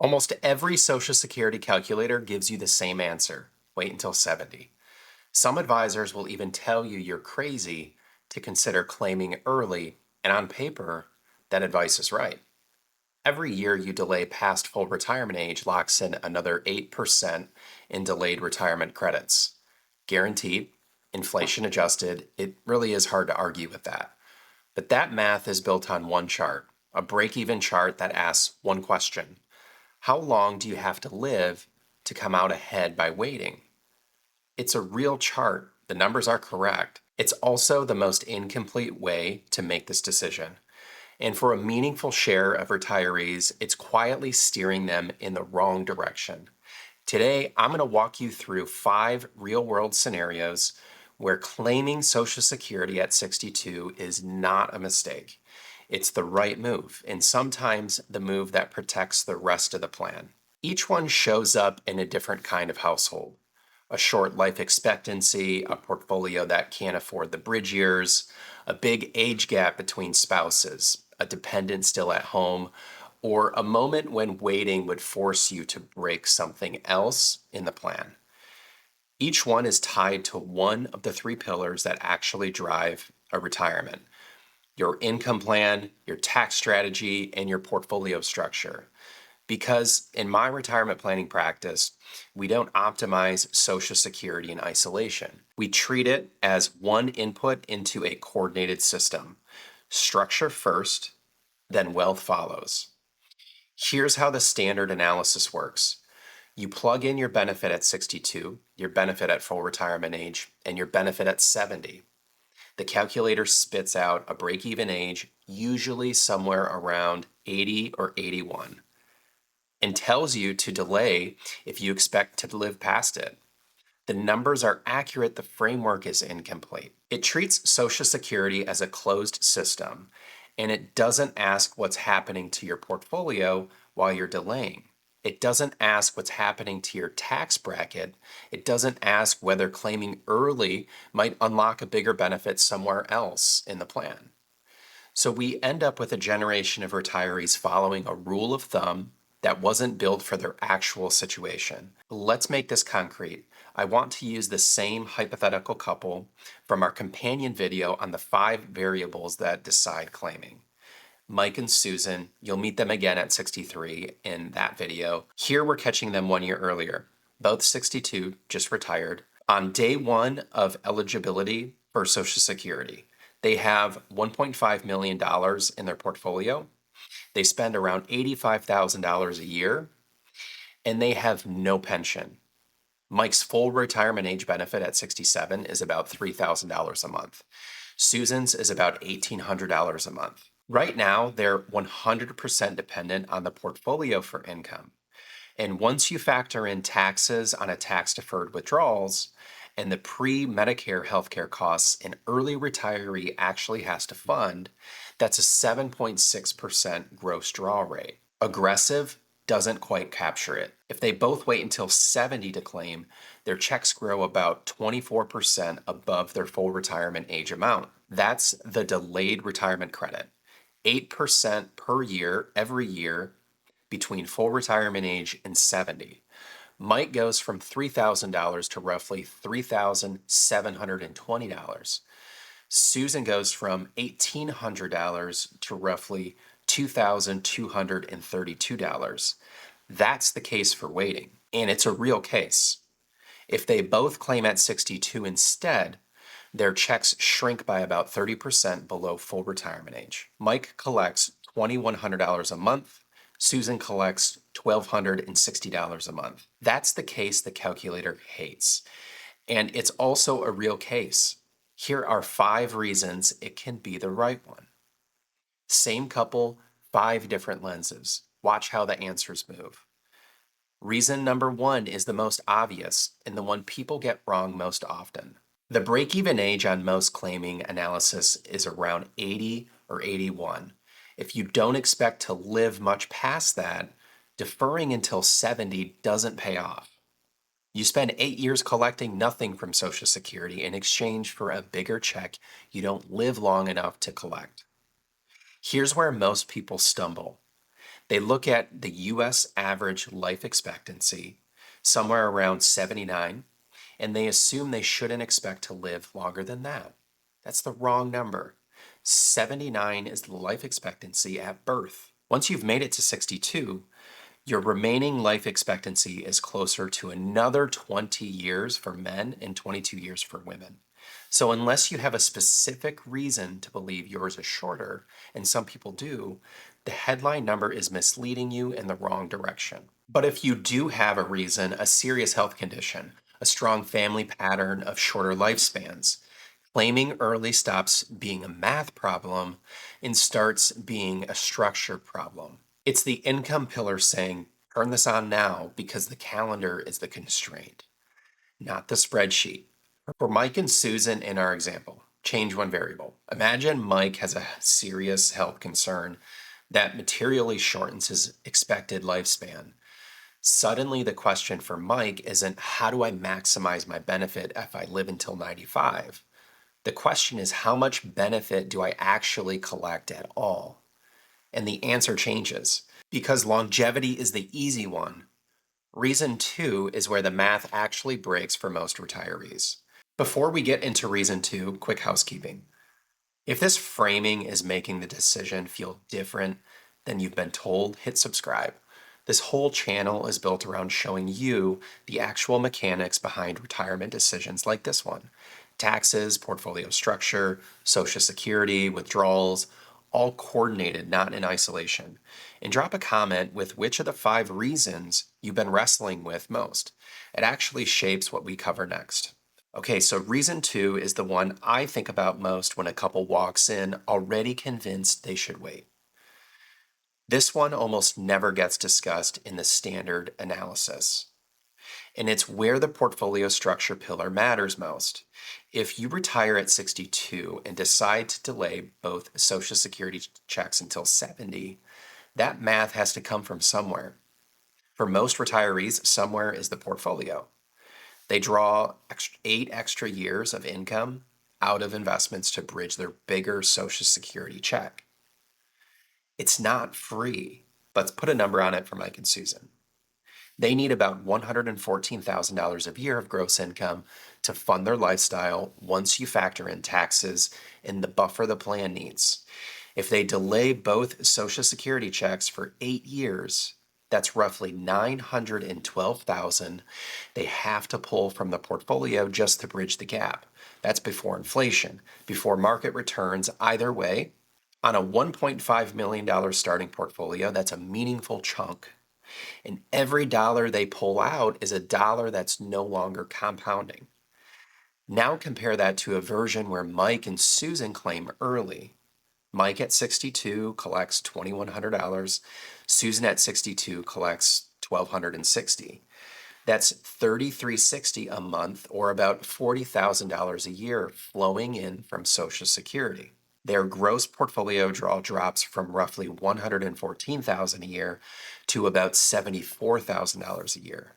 Almost every Social Security calculator gives you the same answer. Wait until 70. Some advisors will even tell you you're crazy to consider claiming early, and on paper, that advice is right. Every year you delay past full retirement age locks in another 8% in delayed retirement credits. Guaranteed, inflation adjusted, it really is hard to argue with that. But that math is built on one chart, a break-even chart that asks one question. How long do you have to live to come out ahead by waiting? It's a real chart. The numbers are correct. It's also the most incomplete way to make this decision. And for a meaningful share of retirees, it's quietly steering them in the wrong direction. Today, I'm going to walk you through 5 real world scenarios where claiming Social Security at 62 is not a mistake. It's the right move, and sometimes the move that protects the rest of the plan. Each one shows up in a different kind of household. A short life expectancy, a portfolio that can't afford the bridge years, a big age gap between spouses, a dependent still at home, or a moment when waiting would force you to break something else in the plan. Each one is tied to one of the 3 pillars that actually drive a retirement: your income plan, your tax strategy, and your portfolio structure. Because in my retirement planning practice, we don't optimize Social Security in isolation. We treat it as one input into a coordinated system. Structure first, then wealth follows. Here's how the standard analysis works. You plug in your benefit at 62, your benefit at full retirement age, and your benefit at 70. The calculator spits out a break-even age, usually somewhere around 80 or 81, and tells you to delay if you expect to live past it. The numbers are accurate, the framework is incomplete. It treats Social Security as a closed system, and it doesn't ask what's happening to your portfolio while you're delaying. It doesn't ask what's happening to your tax bracket. It doesn't ask whether claiming early might unlock a bigger benefit somewhere else in the plan. So we end up with a generation of retirees following a rule of thumb that wasn't built for their actual situation. Let's make this concrete. I want to use the same hypothetical couple from our companion video on the 5 variables that decide claiming. Mike and Susan, you'll meet them again at 63 in that video. Here we're catching them 1 year earlier. Both 62, just retired. On day 1 of eligibility for Social Security, they have $1.5 million in their portfolio. They spend around $85,000 a year, and they have no pension. Mike's full retirement age benefit at 67 is about $3,000 a month. Susan's is about $1,800 a month. Right now, they're 100% dependent on the portfolio for income. And once you factor in taxes on a tax-deferred withdrawals and the pre-Medicare healthcare costs an early retiree actually has to fund, that's a 7.6% gross draw rate. Aggressive doesn't quite capture it. If they both wait until 70 to claim, their checks grow about 24% above their full retirement age amount. That's the delayed retirement credit. 8% per year, every year, between full retirement age and 70. Mike goes from $3,000 to roughly $3,720. Susan goes from $1,800 to roughly $2,232. That's the case for waiting, and it's a real case. If they both claim at 62 instead, their checks shrink by about 30% below full retirement age. Mike collects $2,100 a month. Susan collects $1,260 a month. That's the case the calculator hates. And it's also a real case. Here are 5 reasons it can be the right one. Same couple, 5 different lenses. Watch how the answers move. Reason number 1 is the most obvious and the one people get wrong most often. The break-even age on most claiming analysis is around 80 or 81. If you don't expect to live much past that, deferring until 70 doesn't pay off. You spend 8 years collecting nothing from Social Security in exchange for a bigger check you don't live long enough to collect. Here's where most people stumble. They look at the US average life expectancy, somewhere around 79, and they assume they shouldn't expect to live longer than that. That's the wrong number. 79 is the life expectancy at birth. Once you've made it to 62, your remaining life expectancy is closer to another 20 years for men and 22 years for women. So, unless you have a specific reason to believe yours is shorter, and some people do, the headline number is misleading you in the wrong direction. But if you do have a reason, a serious health condition, a strong family pattern of shorter lifespans, claiming early stops being a math problem and starts being a structure problem. It's the income pillar saying, turn this on now because the calendar is the constraint, not the spreadsheet. For Mike and Susan in our example, change one variable. Imagine Mike has a serious health concern that materially shortens his expected lifespan. Suddenly, the question for Mike isn't how do I maximize my benefit if I live until 95? The question is how much benefit do I actually collect at all? And the answer changes because longevity is the easy one. Reason two is where the math actually breaks for most retirees. Before we get into reason two, quick housekeeping. If this framing is making the decision feel different than you've been told, hit subscribe. This whole channel is built around showing you the actual mechanics behind retirement decisions like this one. Taxes, portfolio structure, Social Security, withdrawals, all coordinated, not in isolation. And drop a comment with which of the 5 reasons you've been wrestling with most. It actually shapes what we cover next. Okay, so reason 2 is the one I think about most when a couple walks in already convinced they should wait. This one almost never gets discussed in the standard analysis, and it's where the portfolio structure pillar matters most. If you retire at 62 and decide to delay both Social Security checks until 70, that math has to come from somewhere. For most retirees, somewhere is the portfolio. They draw 8 extra years of income out of investments to bridge their bigger Social Security check. It's not free. Let's put a number on it for Mike and Susan. They need about $114,000 a year of gross income to fund their lifestyle once you factor in taxes and the buffer the plan needs. If they delay both Social Security checks for 8 years, that's roughly $912,000 they have to pull from the portfolio just to bridge the gap. That's before inflation, before market returns. Either way, on a $1.5 million starting portfolio, that's a meaningful chunk. And every dollar they pull out is a dollar that's no longer compounding. Now compare that to a version where Mike and Susan claim early. Mike at 62 collects $2,100. Susan at 62 collects $1,260. That's $3,360 a month, or about $40,000 a year flowing in from Social Security. Their gross portfolio draw drops from roughly $114,000 a year to about $74,000 a year.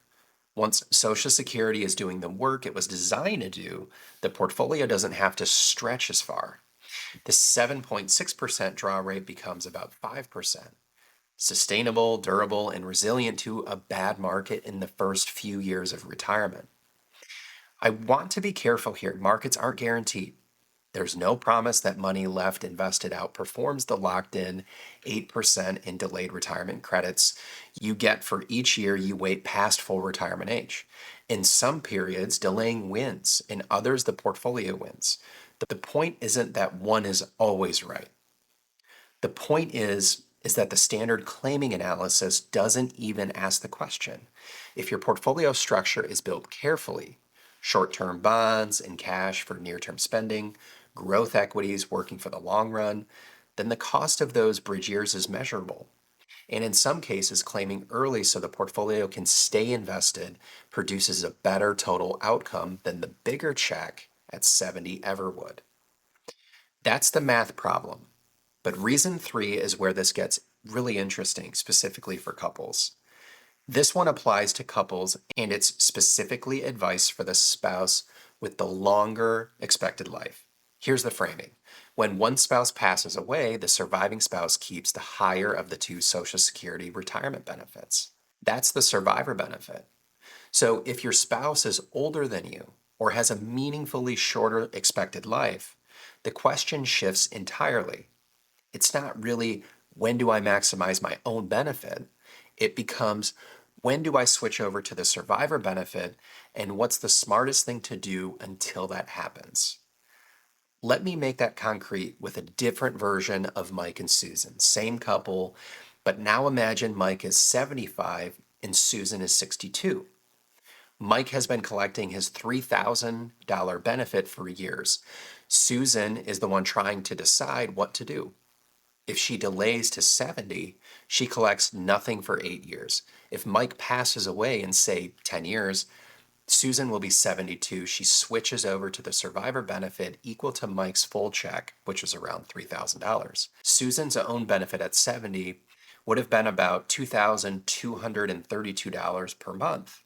Once Social Security is doing the work it was designed to do, the portfolio doesn't have to stretch as far. The 7.6% draw rate becomes about 5%. Sustainable, durable, and resilient to a bad market in the first few years of retirement. I want to be careful here. Markets aren't guaranteed. There's no promise that money left invested outperforms the locked in 8% in delayed retirement credits you get for each year you wait past full retirement age. In some periods, delaying wins. In others, the portfolio wins. The point isn't that one is always right. The point is that the standard claiming analysis doesn't even ask the question. If your portfolio structure is built carefully, short-term bonds and cash for near-term spending, growth equities working for the long run, then the cost of those bridge years is measurable. And in some cases, claiming early so the portfolio can stay invested produces a better total outcome than the bigger check at 70 ever would. That's the math problem. But reason 3 is where this gets really interesting, specifically for couples. This one applies to couples, and it's specifically advice for the spouse with the longer expected life. Here's the framing. When one spouse passes away, the surviving spouse keeps the higher of the two Social Security retirement benefits. That's the survivor benefit. So if your spouse is older than you or has a meaningfully shorter expected life, the question shifts entirely. It's not really when do I maximize my own benefit? It becomes when do I switch over to the survivor benefit and what's the smartest thing to do until that happens? Let me make that concrete with a different version of Mike and Susan. Same couple, but now imagine Mike is 75 and Susan is 62. Mike has been collecting his $3,000 benefit for years. Susan is the one trying to decide what to do. If she delays to 70, she collects nothing for 8 years. If Mike passes away in, say, 10 years, Susan will be 72. She switches over to the survivor benefit equal to Mike's full check, which was around $3,000. Susan's own benefit at 70 would have been about $2,232 per month.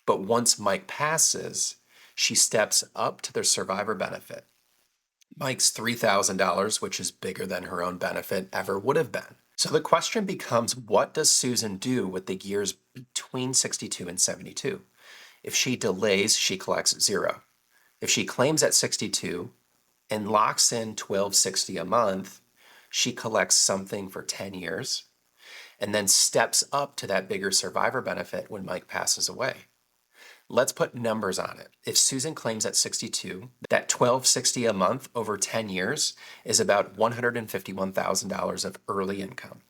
But once Mike passes, she steps up to the survivor benefit. Mike's $3,000, which is bigger than her own benefit ever would have been. So the question becomes, what does Susan do with the years between 62 and 72? If she delays, she collects zero. If she claims at 62 and locks in $1,260 a month, she collects something for 10 years and then steps up to that bigger survivor benefit when Mike passes away. Let's put numbers on it. If Susan claims at 62, that $1,260 a month over 10 years is about $151,000 of early income.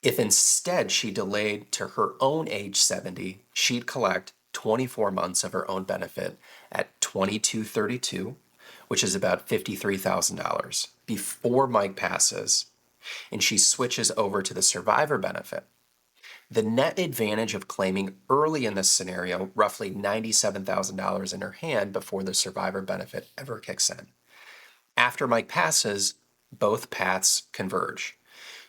If instead she delayed to her own age 70, she'd collect 24 months of her own benefit at $2,232, which is about $53,000 before Mike passes, and she switches over to the survivor benefit. The net advantage of claiming early in this scenario, roughly $97,000 in her hand before the survivor benefit ever kicks in. After Mike passes, both paths converge.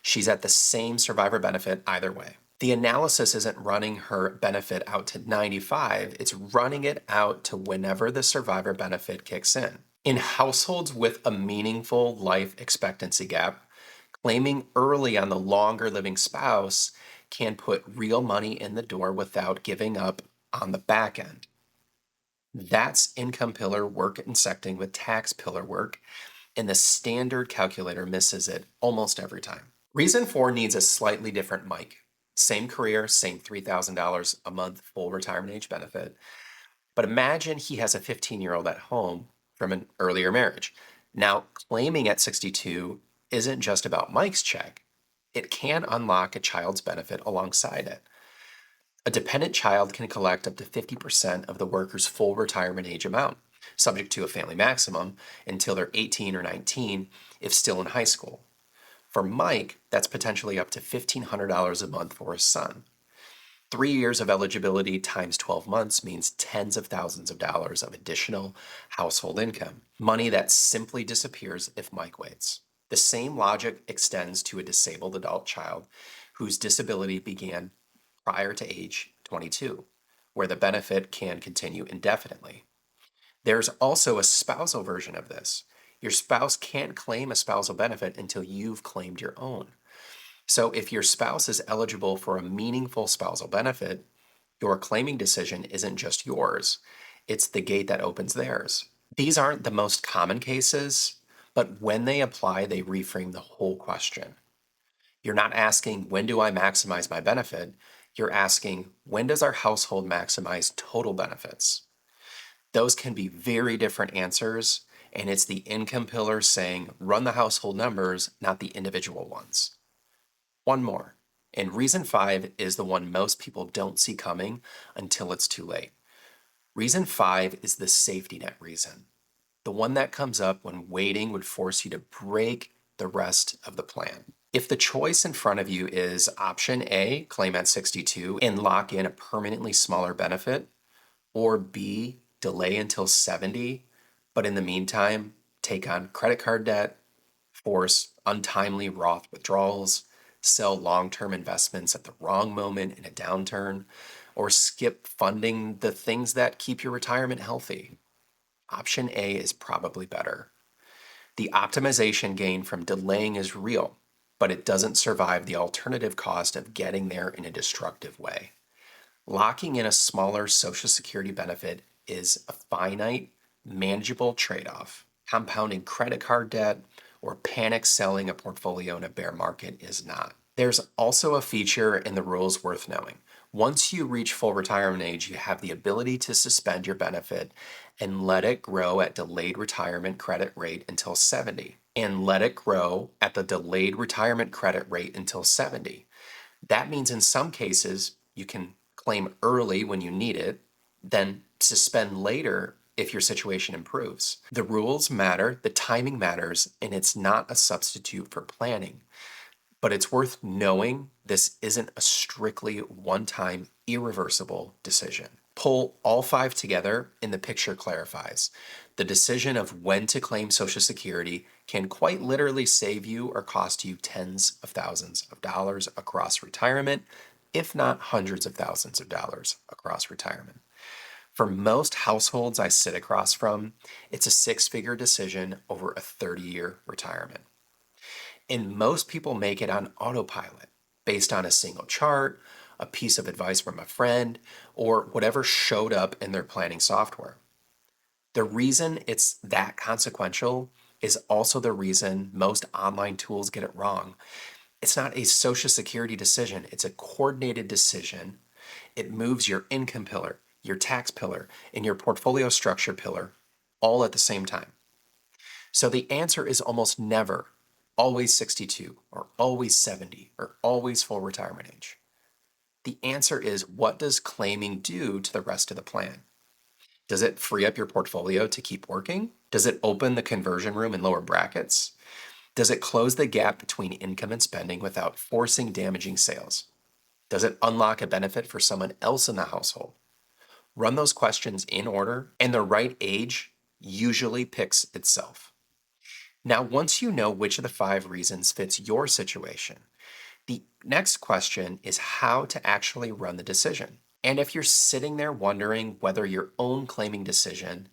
She's at the same survivor benefit either way. The analysis isn't running her benefit out to 95, it's running it out to whenever the survivor benefit kicks in. In households with a meaningful life expectancy gap, claiming early on the longer living spouse can put real money in the door without giving up on the back end. That's income pillar work intersecting with tax pillar work, and the standard calculator misses it almost every time. Reason 4 needs a slightly different Mike. Same career, same $3,000 a month full retirement age benefit. But imagine he has a 15-year-old at home from an earlier marriage. Now, claiming at 62 isn't just about Mike's check. It can unlock a child's benefit alongside it. A dependent child can collect up to 50% of the worker's full retirement age amount, subject to a family maximum, until they're 18 or 19 if still in high school. For Mike, that's potentially up to $1,500 a month for his son. 3 years of eligibility times 12 months means tens of thousands of dollars of additional household income, money that simply disappears if Mike waits. The same logic extends to a disabled adult child whose disability began prior to age 22, where the benefit can continue indefinitely. There's also a spousal version of this. Your spouse can't claim a spousal benefit until you've claimed your own. So if your spouse is eligible for a meaningful spousal benefit, your claiming decision isn't just yours, it's the gate that opens theirs. These aren't the most common cases, but when they apply, they reframe the whole question. You're not asking, when do I maximize my benefit? You're asking, when does our household maximize total benefits? Those can be very different answers, and it's the income pillar saying, run the household numbers, not the individual ones. One more, and reason 5 is the one most people don't see coming until it's too late. Reason 5 is the safety net reason, the one that comes up when waiting would force you to break the rest of the plan. If the choice in front of you is option A, claim at 62 and lock in a permanently smaller benefit, or B, delay until 70, but in the meantime, take on credit card debt, force untimely Roth withdrawals, sell long-term investments at the wrong moment in a downturn, or skip funding the things that keep your retirement healthy. Option A is probably better. The optimization gain from delaying is real, but it doesn't survive the alternative cost of getting there in a destructive way. Locking in a smaller Social Security benefit is a finite, manageable trade off. Compounding credit card debt or panic selling a portfolio in a bear market is not. There's also a feature in the rules worth knowing. Once you reach full retirement age, you have the ability to suspend your benefit and let it grow at delayed retirement credit rate until 70. And let it grow at the delayed retirement credit rate until 70. That means in some cases, you can claim early when you need it, then suspend later if your situation improves. The rules matter, the timing matters, and it's not a substitute for planning. But it's worth knowing this isn't a strictly one-time, irreversible decision. Pull all five together and the picture clarifies. The decision of when to claim Social Security can quite literally save you or cost you tens of thousands of dollars across retirement, if not hundreds of thousands of dollars across retirement. For most households I sit across from, it's a six-figure decision over a 30-year retirement. And most people make it on autopilot based on a single chart, a piece of advice from a friend, or whatever showed up in their planning software. The reason it's that consequential is also the reason most online tools get it wrong. It's not a Social Security decision, it's a coordinated decision. It moves your income pillar, your tax pillar, and your portfolio structure pillar all at the same time. So the answer is almost never always 62 or always 70 or always full retirement age. The answer is, what does claiming do to the rest of the plan? Does it free up your portfolio to keep working? Does it open the conversion room in lower brackets? Does it close the gap between income and spending without forcing damaging sales? Does it unlock a benefit for someone else in the household? Run those questions in order, and the right age usually picks itself. Now, once you know which of the five reasons fits your situation, the next question is how to actually run the decision. And if you're sitting there wondering whether your own claiming decision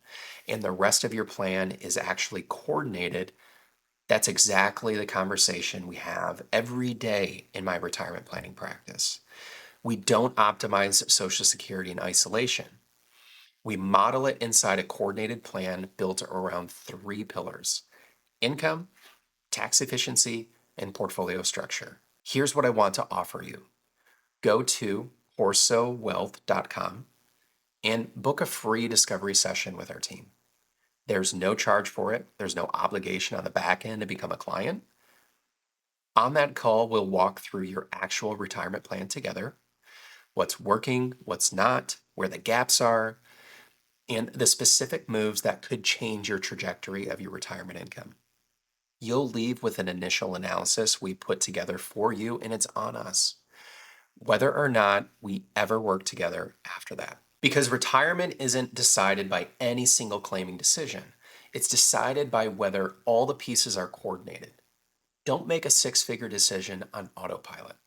and the rest of your plan is actually coordinated, that's exactly the conversation we have every day in my retirement planning practice. We don't optimize Social Security in isolation. We model it inside a coordinated plan built around three pillars: income, tax efficiency, and portfolio structure. Here's what I want to offer you. Go to corsowealth.com and book a free discovery session with our team. There's no charge for it. There's no obligation on the back end to become a client. On that call, we'll walk through your actual retirement plan together, what's working, what's not, where the gaps are, and the specific moves that could change your trajectory of your retirement income. You'll leave with an initial analysis we put together for you, and it's on us, whether or not we ever work together after that. Because retirement isn't decided by any single claiming decision. It's decided by whether all the pieces are coordinated. Don't make a six-figure decision on autopilot.